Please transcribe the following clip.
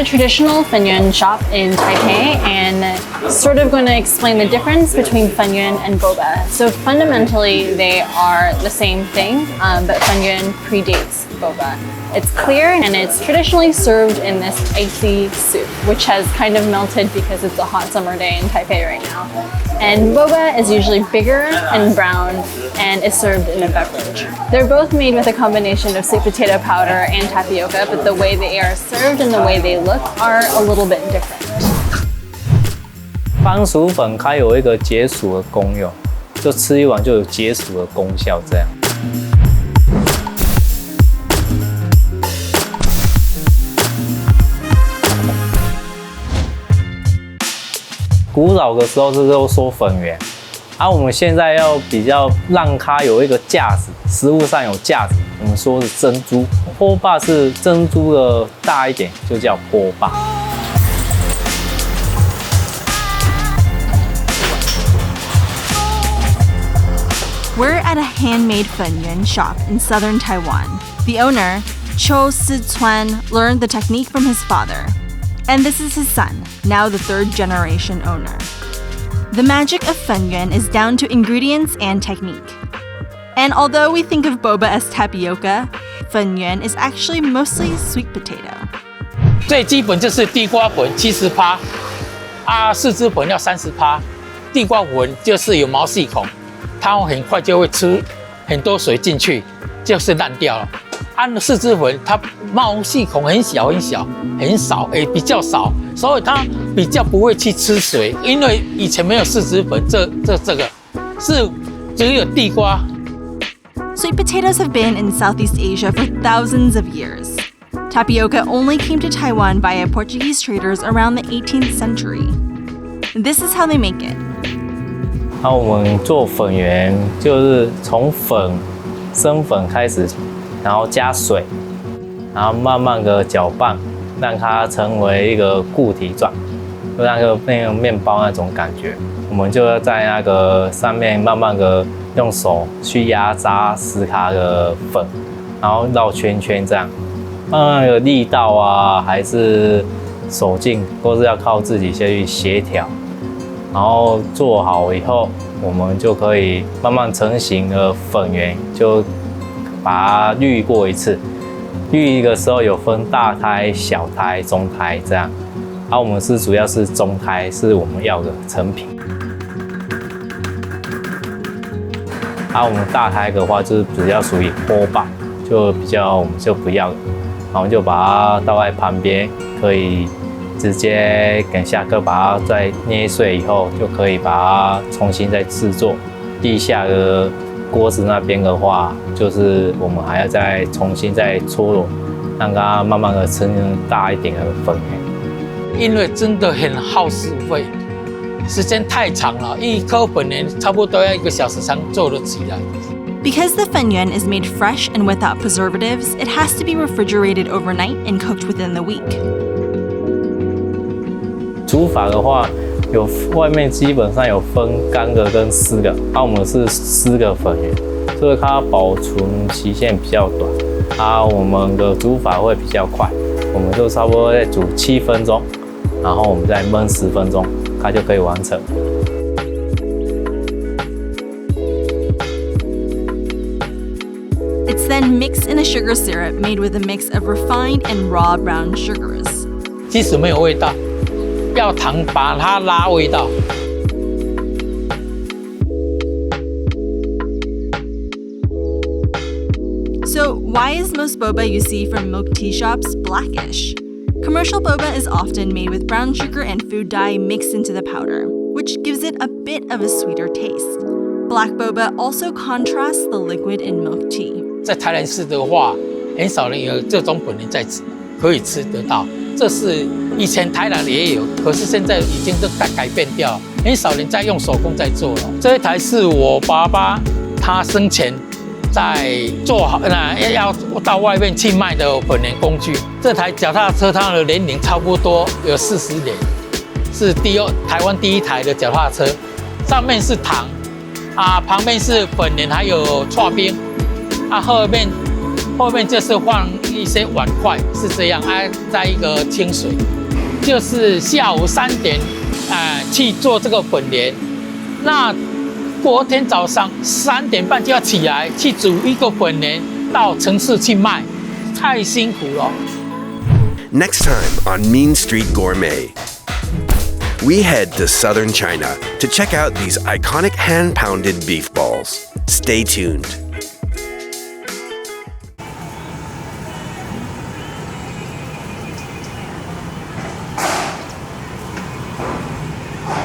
a traditional Fen Yuan shop in Taipei and sort of going to explain the difference between Fen Yuan and boba. So fundamentally they are the same thing, but Fen Yuan predates boba. It's clear and it's traditionally served in this icy soup, which has kind of melted because it's a hot summer day in Taipei right now. And boba is usually bigger and brown and is served in a beverage. They're both made with a combination of sweet potato powder and tapioca, but the way they are served and the way they look are a little bit different. 番薯粉它有一个解暑的功用，就吃一碗就有解暑的功效，这样。古老的时候是都说粉圆，我们现在要比较让它有一个价值，食物上有价值，我们说是珍珠。波霸是珍珠的大一点，就叫波霸。We're at a handmade Fen Yuan shop in southern Taiwan. The owner, Cho Si-chuan, learned the technique from his father. And this is his son, now the third generation owner. The magic of Fen Yuan is down to ingredients and technique. And although we think of boba as tapioca, Fen Yuan is actually mostly sweet potato. 最基本就是地瓜粉70%，柿子粉要30%。地瓜粉就是有毛细孔，它很快就会吃很多水进去，就是烂掉了。柿子粉它毛细孔很小很小很少，比较少，所以它比较不会去吃水，因为以前没有柿子粉，这个是只有地瓜。Sweet potatoes have been in Southeast Asia for thousands of years. Tapioca only came to Taiwan via Portuguese traders around the 18th century. This is how they make it. 我们做粉圆就是从生粉开始，然后加水，然后慢慢的搅拌，让它成为一个固体状，就那个面包那种感觉。我们就要在那个上面慢慢的用手去压榨10卡的粉，然后绕圈圈这样。那个力道还是手劲，都是要靠自己先去协调。然后做好以后，我们就可以慢慢成型的粉圆，就把它滤过一次。滤的时候有分大胎、小胎、中胎这样。我们主要是中胎，是我们要的成品。我们大胎的话就是比较属于波霸，就比较我们就不要了，然后就把它倒在旁边，可以直接等下课把它再捏碎以后，就可以把它重新再制作。地下的锅子那边的话，就是我们还要再重新再搓揉，让它慢慢的成大一点的粉圆。因为真的很耗时费，时间太长了，一颗粉圆差不多要1个小时才做得起来。Because the Fen Yuan is made fresh and without preservatives, it has to be refrigerated overnight and cooked within the week. 煮法的话，外面基本上有分干的跟湿的，我们是湿的粉圆，所以它保存期限比较短。我们的煮法会比较快，我们就差不多再煮7分钟，然后我们再焖10分钟，它就可以完成。It's then mixed in a sugar syrup made with a mix of refined and raw brown sugars. 即使没有味道，要糖把它拉味道。So why is most boba you see from milk tea shops blackish? Commercial boba is often made with brown sugar and food dye mixed into the powder, which gives it a bit of a sweeter taste. Black boba also contrasts the liquid in milk tea. 在台南市的话，很少人有这种粉圆在吃，可以吃得到。这是以前台南也有，可是现在已经都改变掉了，很少人在用手工在做了。这一台是我爸爸他生前在做好，要到外面去卖的粉圆工具。这台脚踏车它的年龄差不多有40年，是台湾第一台的脚踏车。上面是糖，旁边是粉圆，还有刨冰，后后面就是放一些碗筷，是这样，再一个清水，就是下午3点，去做这个粉莲。那隔天早上3点半就要起来去煮一个粉莲，到城市去卖，太辛苦了。Next time on Mean Street Gourmet, we head to southern China to check out these iconic hand-pounded beef balls. Stay tuned.